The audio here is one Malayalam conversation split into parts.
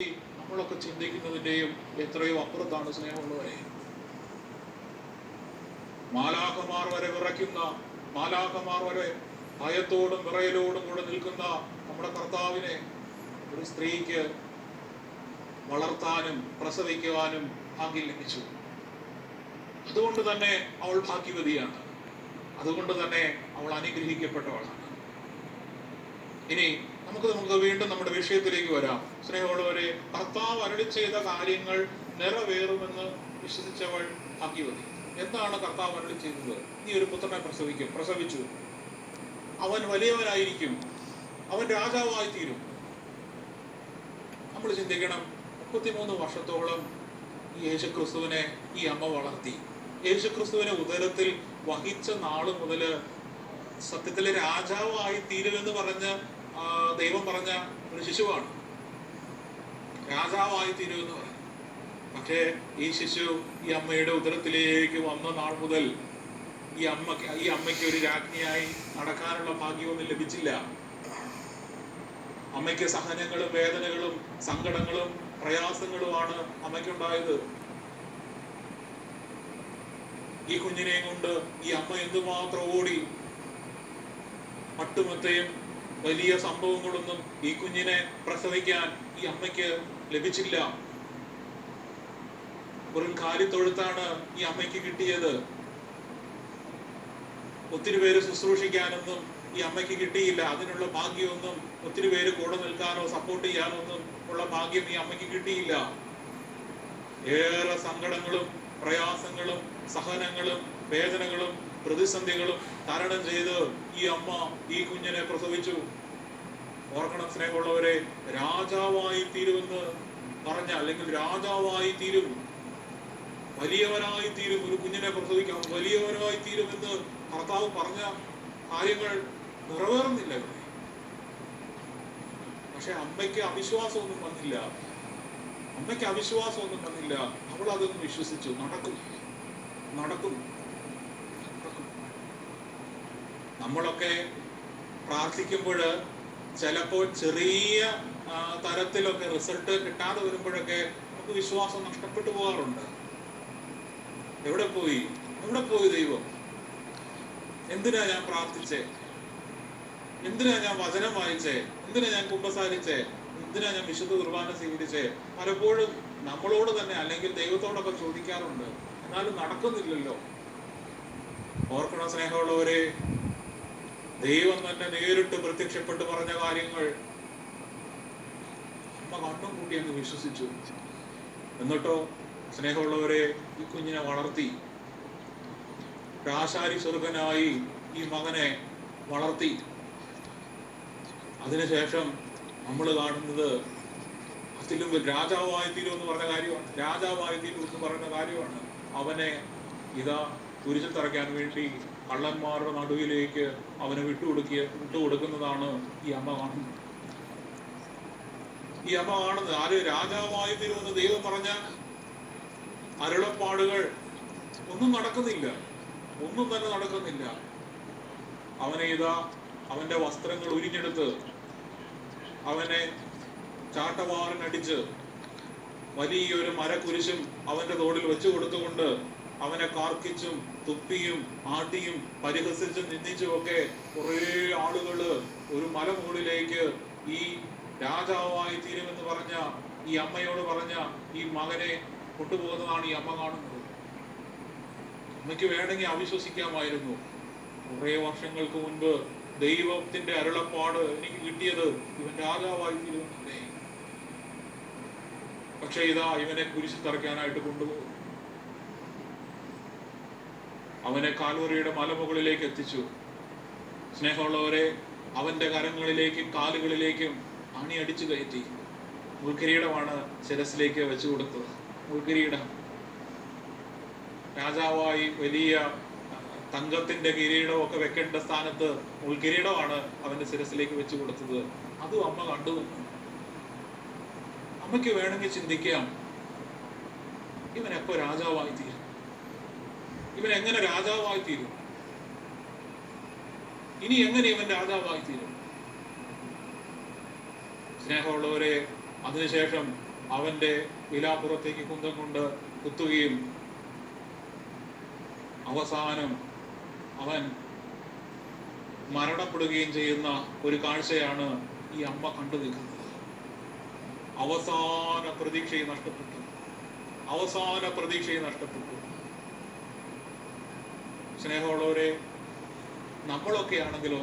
നമ്മളൊക്കെ ചിന്തിക്കുന്നതിൻ്റെയും എത്രയോ അപ്പുറത്താണ് സ്നേഹമുള്ളവരെ. മാലാഖമാർ വരെ വിറയ്ക്കുന്ന, മാലാഖമാർ വരെ ഭയത്തോടും വിറയലോടും കൂടെ നിൽക്കുന്ന നമ്മുടെ കർത്താവിനെ ഒരു സ്ത്രീക്ക് വളർത്താനും പ്രസവിക്കുവാനും ഭാഗ്യം ലഭിച്ചു. അതുകൊണ്ട് തന്നെ അവൾ ഭാഗ്യവതിയാണ്. അതുകൊണ്ട് തന്നെ അവൾ അനുഗ്രഹിക്കപ്പെട്ടവളാണ്. ഇനി നമുക്ക് വീണ്ടും നമ്മുടെ വിഷയത്തിലേക്ക് വരാം. സ്നേഹമുള്ളവരെ, കർത്താവ് അരുളി ചെയ്ത കാര്യങ്ങൾ നിറവേറുമെന്ന് വിശ്വസിച്ചവൾ ഭാഗ്യവതി. എന്താണ് കർത്താവ് അരുളി ചെയ്തത്? നീ ഒരു പുത്രനെ പ്രസവിച്ചു, അവൻ വലിയവനായിരിക്കും, അവൻ രാജാവായി തീരും. നമ്മൾ ചിന്തിക്കണം, 33 വർഷത്തോളം ഈ യേശുക്രിസ്തുവിനെ ഈ അമ്മ വളർത്തി. യേശുക്രിസ്തുവിനെ ഉദരത്തിൽ വഹിച്ച നാള് മുതല് സത്യത്തിൽ രാജാവായി തീരുമെന്ന് പറഞ്ഞ് ദൈവം പറഞ്ഞ ഒരു ശിശുവാണ്. രാജാവായി തീരുമെന്ന് പറഞ്ഞു. പക്ഷേ ഈ ശിശു ഈ അമ്മയുടെ ഉദരത്തിലേക്ക് വന്ന നാൾ മുതൽ ഈ അമ്മയ്ക്ക് ഒരു രാജ്ഞിയായി നടക്കാനുള്ള ഭാഗ്യമൊന്നും ലഭിച്ചില്ല. അമ്മയ്ക്ക് സഹനങ്ങളും വേദനകളും സങ്കടങ്ങളും പ്രയാസങ്ങളുമാണ് അമ്മയ്ക്കുണ്ടായത്. ഈ കുഞ്ഞിനെയും കൊണ്ട് ഈ അമ്മ എന്തുമാത്രം ഓടി. മട്ടുമത്തയും വലിയ സംഭവങ്ങളൊന്നും ഈ കുഞ്ഞിനെ പ്രസവിക്കാൻ ഈ അമ്മയ്ക്ക് ലഭിച്ചില്ല. വെറും കാലിത്തൊഴുത്താണ് ഈ അമ്മയ്ക്ക് കിട്ടിയത്. ഒത്തിരി പേര് ശുശ്രൂഷിക്കാനൊന്നും ഈ അമ്മയ്ക്ക് കിട്ടിയില്ല. അതിനുള്ള ഭാഗ്യമൊന്നും, ഒത്തിരി പേര് കൂടെ നിൽക്കാനോ സപ്പോർട്ട് ചെയ്യാനോ ഒന്നും ഉള്ള ഭാഗ്യം ഈ അമ്മയ്ക്ക് കിട്ടിയില്ല. ഏറെ സങ്കടങ്ങളും പ്രയാസങ്ങളും സഹനങ്ങളും വേദനകളും പ്രതിസന്ധികളും തരണം ചെയ്ത് ഈ അമ്മ ഈ കുഞ്ഞിനെ പ്രസവിച്ചു. ഓർക്കണം സ്നേഹമുള്ളവരെ, രാജാവായി തീരുമെന്ന് പറഞ്ഞ, അല്ലെങ്കിൽ രാജാവായി തീരും, വലിയവനായി തീരും, ഒരു കുഞ്ഞിനെ പ്രസവിക്കാം, വലിയവനായി തീരുമെന്ന് കർത്താവ് പറഞ്ഞ കാര്യങ്ങൾ നിറവേറുന്നില്ല. പക്ഷെ അമ്മയ്ക്ക് അവിശ്വാസമൊന്നും വന്നില്ല. അവൾ അതൊന്നും വിശ്വസിച്ചു. നടക്കും. നമ്മളൊക്കെ പ്രാർത്ഥിക്കുമ്പോൾ ചിലപ്പോൾ ചെറിയ തരത്തിലൊക്കെ റിസൾട്ട് കിട്ടാതെ വരുമ്പോഴൊക്കെ നമുക്ക് വിശ്വാസം നഷ്ടപ്പെട്ടു പോകാറുണ്ട്. എവിടെ പോയി ദൈവം? എന്തിനാ ഞാൻ പ്രാർത്ഥിച്ചേ? എന്തിനാ ഞാൻ വചനം വായിച്ചേ? എന്തിനാ ഞാൻ കുമ്പസാരിച്ചേ? എന്തിനാ ഞാൻ വിശുദ്ധ കുർബാന സ്വീകരിച്ചേ? പലപ്പോഴും നമ്മളോട് തന്നെ, അല്ലെങ്കിൽ ദൈവത്തോടൊക്കെ ചോദിക്കാറുണ്ട്. എന്നാലും നടക്കുന്നില്ലല്ലോ. ഓർക്കണം സ്നേഹമുള്ളവരെ, ദൈവം തന്നെ നേരിട്ട് പ്രത്യക്ഷപ്പെട്ട് പറഞ്ഞ കാര്യങ്ങൾ അമ്മ കണ്ണും കൂട്ടി അങ്ങ് വിശ്വസിച്ചു. എന്നിട്ടോ സ്നേഹമുള്ളവരെ, ഈ കുഞ്ഞിനെ വളർത്തി. ആശാരി സ്വർഗനായി ഈ മകനെ വളർത്തി. അതിനുശേഷം നമ്മൾ കാണുന്നത് അതിലും രാജാവായി തീരും എന്ന് പറഞ്ഞ കാര്യമാണ്. അവനെ ഇതാ കുരിശിൽ തറയ്ക്കാൻ വേണ്ടി കള്ളന്മാരുടെ നടുവിലേക്ക് അവനെ വിട്ടുകൊടുക്കുന്നതാണ് ഈ അമ്മ കാണുന്നത്. ആര് രാജാവായി തീരുമെന്ന് ദൈവം പറഞ്ഞ അരുളപ്പാടുകൾ ഒന്നും തന്നെ നടക്കുന്നില്ല. അവനെ ഇതാ അവന്റെ വസ്ത്രങ്ങൾ ഉരിഞ്ഞെടുത്ത് അവനെ ചാട്ടവാറിനടിച്ച് വലിയൊരു മരക്കുരിശും അവന്റെ തോളിൽ വെച്ചു കൊടുത്തുകൊണ്ട് അവനെ കാർക്കിച്ചും തുപ്പിയും ആട്ടിയും പരിഹസിച്ചും നിന്ദിച്ചും ഒക്കെ കുറെ ആളുകള് ഒരു മലമുകളിലേക്ക് ഈ രാജാവായി തീരുമെന്ന് പറഞ്ഞ ഈ അമ്മയോട് പറഞ്ഞ ഈ മകനെ കൊണ്ടുപോകുന്നതാണ് ഈ അമ്മ കാണുന്നത്. അമ്മയ്ക്ക് വേണമെങ്കിൽ അവിശ്വസിക്കാമായിരുന്നു. കുറെ വർഷങ്ങൾക്ക് മുൻപ് ദൈവത്തിന്റെ അരുളപ്പാട് എനിക്ക് കിട്ടിയത് ഇവൻ രാജാവായി തീരുമെന്നല്ലേ. പക്ഷെ ഇതാ ഇവനെ കുരിശിൽ തറയ്ക്കാനായിട്ട് കൊണ്ടുപോകും. അവനെ കാൽവറിയുടെ മലമുകളിലേക്ക് എത്തിച്ചു. സ്നേഹമുള്ളവരെ, അവന്റെ കരങ്ങളിലേക്കും കാലുകളിലേക്കും അണി അടിച്ചു കയറ്റി. മുൾക്കിരീടമാണ് ശിരസിലേക്ക് വെച്ചു കൊടുത്തത്. മുൾക്കിരീടം രാജാവായി വലിയ തങ്കത്തിന്റെ കിരീടമൊക്കെ വെക്കേണ്ട സ്ഥാനത്ത് മുൾക്കിരീടമാണ് അവന്റെ ശിരസിലേക്ക് വെച്ചു കൊടുത്തത്. അതും അമ്മ കണ്ടു. അമ്മയ്ക്ക് വേണമെങ്കിൽ ചിന്തിക്കാം, ഇവൻ എപ്പോ രാജാവായി തീരും? ഇവൻ എങ്ങനെ രാജാവായി തീരും? ഇനി എങ്ങനെ ഇവൻ രാജാവായി തീരും? സ്നേഹമുള്ളവരെ, അതിനുശേഷം അവന്റെ വിലാപ്പുറത്തേക്ക് കുന്തം കൊണ്ട് കുത്തുകയും അവസാനം അവൻ മരണപ്പെടുകയും ചെയ്യുന്ന ഒരു കാഴ്ചയാണ് ഈ അമ്മ കണ്ടു നിൽക്കുന്നത്. അവസാന പ്രതീക്ഷയും നഷ്ടപ്പെട്ടു. സ്നേഹമുള്ളവരെ, നമ്മളൊക്കെ ആണെങ്കിലോ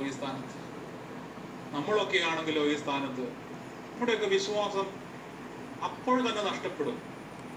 ഈ സ്ഥാനത്ത്, നമ്മുടെയൊക്കെ വിശ്വാസം അപ്പോൾ തന്നെ നഷ്ടപ്പെടും.